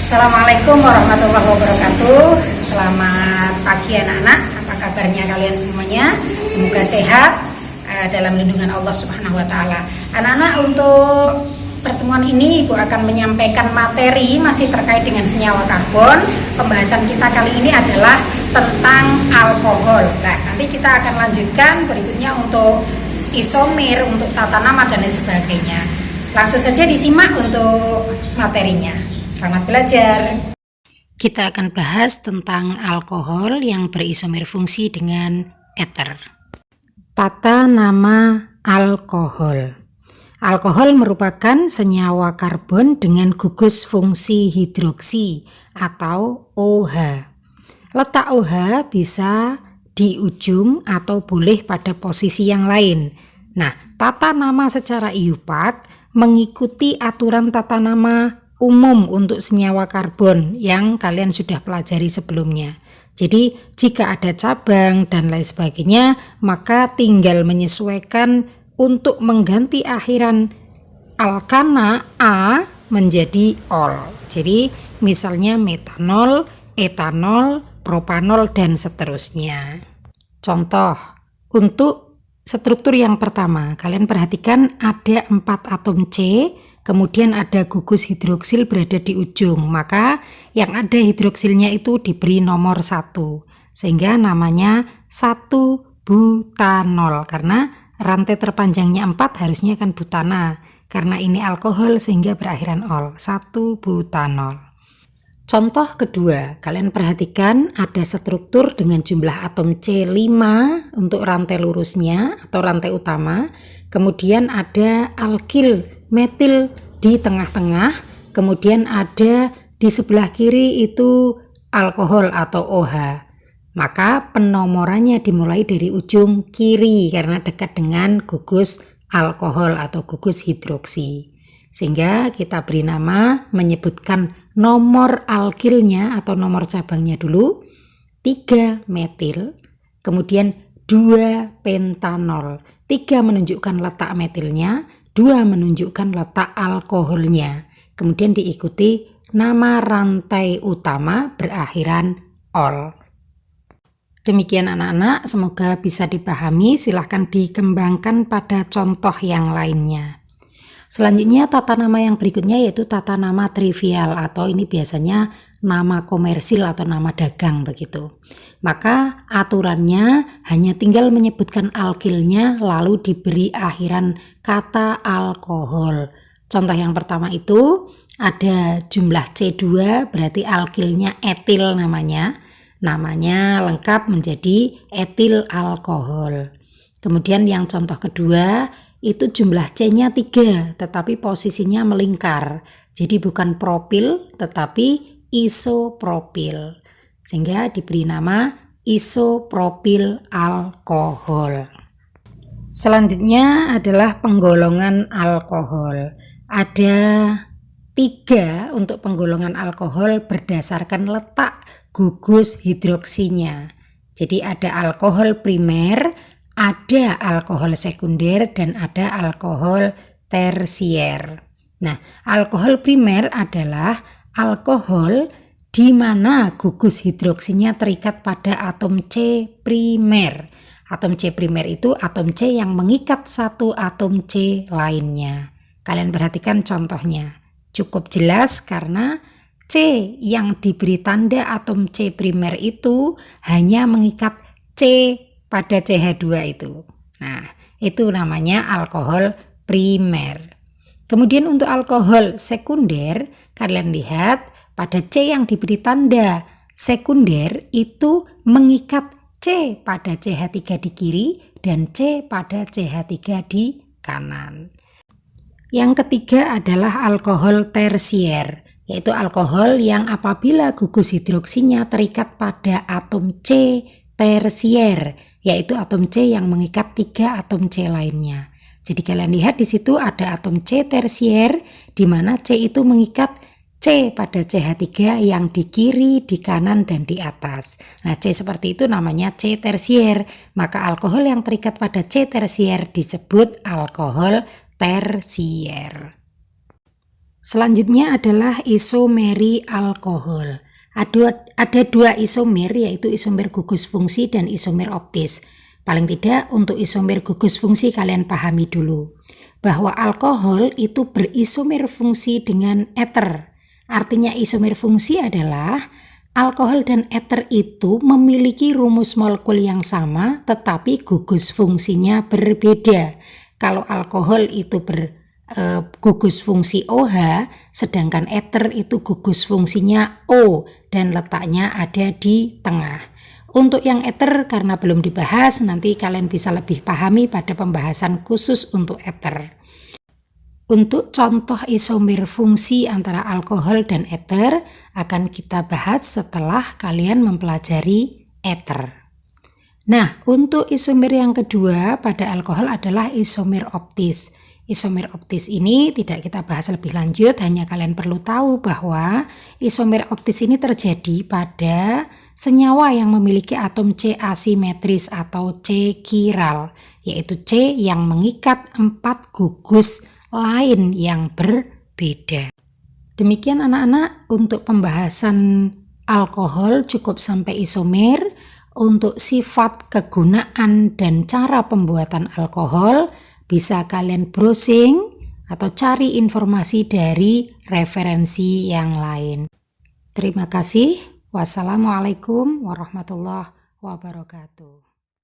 Assalamualaikum warahmatullahi wabarakatuh. Selamat pagi anak-anak. Apa kabarnya kalian semuanya? Semoga sehat dalam lindungan Allah Subhanahu wa taala. Anak-anak, untuk pertemuan ini Ibu akan menyampaikan materi masih terkait dengan senyawa karbon. Pembahasan kita kali ini adalah tentang alkohol. Nah, nanti kita akan lanjutkan berikutnya untuk isomer, untuk tata nama dan lain sebagainya. Langsung saja disimak untuk materinya. Selamat belajar. Kita akan bahas tentang alkohol yang berisomer fungsi dengan eter. Tata nama alkohol. Alkohol merupakan senyawa karbon dengan gugus fungsi hidroksi atau OH. Letak OH bisa di ujung atau boleh pada posisi yang lain. Nah, tata nama secara IUPAT mengikuti aturan tata nama umum untuk senyawa karbon yang kalian sudah pelajari sebelumnya. Jadi jika ada cabang dan lain sebagainya, maka tinggal menyesuaikan untuk mengganti akhiran alkana A menjadi ol. Jadi misalnya metanol, etanol, propanol dan seterusnya. Contoh untuk struktur yang pertama, kalian perhatikan ada 4 atom C, kemudian ada gugus hidroksil berada di ujung, maka yang ada hidroksilnya itu diberi nomor 1, sehingga namanya 1-butanol, karena rantai terpanjangnya 4 harusnya kan butana, karena ini alkohol sehingga berakhiran ol, 1-butanol. Contoh kedua, kalian perhatikan ada struktur dengan jumlah atom C5 untuk rantai lurusnya atau rantai utama, kemudian ada alkil metil di tengah-tengah, kemudian ada di sebelah kiri itu alkohol atau OH. Maka penomorannya dimulai dari ujung kiri karena dekat dengan gugus alkohol atau gugus hidroksi. Sehingga kita beri nama menyebutkan nomor alkilnya atau nomor cabangnya dulu, 3 metil, kemudian 2 pentanol. 3 menunjukkan letak metilnya, 2 menunjukkan letak alkoholnya. Kemudian diikuti nama rantai utama berakhiran ol. Demikian anak-anak, semoga bisa dipahami. Silahkan dikembangkan pada contoh yang lainnya. Selanjutnya tata nama yang berikutnya yaitu tata nama trivial, atau ini biasanya nama komersil atau nama dagang begitu. Maka aturannya hanya tinggal menyebutkan alkilnya lalu diberi akhiran kata alkohol. Contoh yang pertama itu ada jumlah C2 berarti alkilnya etil namanya. Namanya lengkap menjadi etil alkohol. Kemudian yang contoh kedua itu jumlah C-nya 3 tetapi posisinya melingkar. Jadi bukan propil tetapi isopropil. Sehingga diberi nama isopropil alkohol. Selanjutnya adalah penggolongan alkohol. Ada 3 untuk penggolongan alkohol berdasarkan letak gugus hidroksinya. Jadi ada alkohol primer, ada alkohol sekunder, dan ada alkohol tersier. Nah, alkohol primer adalah alkohol di mana gugus hidroksinya terikat pada atom C primer. Atom C primer itu atom C yang mengikat satu atom C lainnya. Kalian perhatikan contohnya. Cukup jelas karena C yang diberi tanda atom C primer itu hanya mengikat C pada CH2 itu. Nah, itu namanya alkohol primer. Kemudian untuk alkohol sekunder, kalian lihat pada C yang diberi tanda sekunder itu mengikat C pada CH3 di kiri dan C pada CH3 di kanan. Yang ketiga adalah alkohol tersier, yaitu alkohol yang apabila gugus hidroksinya terikat pada atom C tersier, yaitu atom C yang mengikat 3 atom C lainnya. Jadi kalian lihat di situ ada atom C tersier di mana C itu mengikat C pada CH3 yang di kiri, di kanan, dan di atas. Nah, C seperti itu namanya C tersier. Maka alkohol yang terikat pada C tersier disebut alkohol tersier. Selanjutnya adalah isomeri alkohol. Ada dua isomer, yaitu isomer gugus fungsi dan isomer optis. Paling tidak untuk isomer gugus fungsi kalian pahami dulu bahwa alkohol itu berisomer fungsi dengan eter. Artinya isomer fungsi adalah alkohol dan eter itu memiliki rumus molekul yang sama tetapi gugus fungsinya berbeda. Kalau alkohol itu gugus fungsi OH, sedangkan eter itu gugus fungsinya O dan letaknya ada di tengah. Untuk yang eter karena belum dibahas, nanti kalian bisa lebih pahami pada pembahasan khusus untuk eter. Untuk contoh isomer fungsi antara alkohol dan eter akan kita bahas setelah kalian mempelajari eter. Nah, untuk isomer yang kedua pada alkohol adalah isomer optis. Isomer optis ini tidak kita bahas lebih lanjut, hanya kalian perlu tahu bahwa isomer optis ini terjadi pada senyawa yang memiliki atom C asimetris atau C chiral, yaitu C yang mengikat 4 gugus lain yang berbeda. Demikian anak-anak, untuk pembahasan alkohol cukup sampai isomer. Untuk sifat, kegunaan, dan cara pembuatan alkohol bisa kalian browsing atau cari informasi dari referensi yang lain. Terima kasih. Wassalamualaikum warahmatullahi wabarakatuh.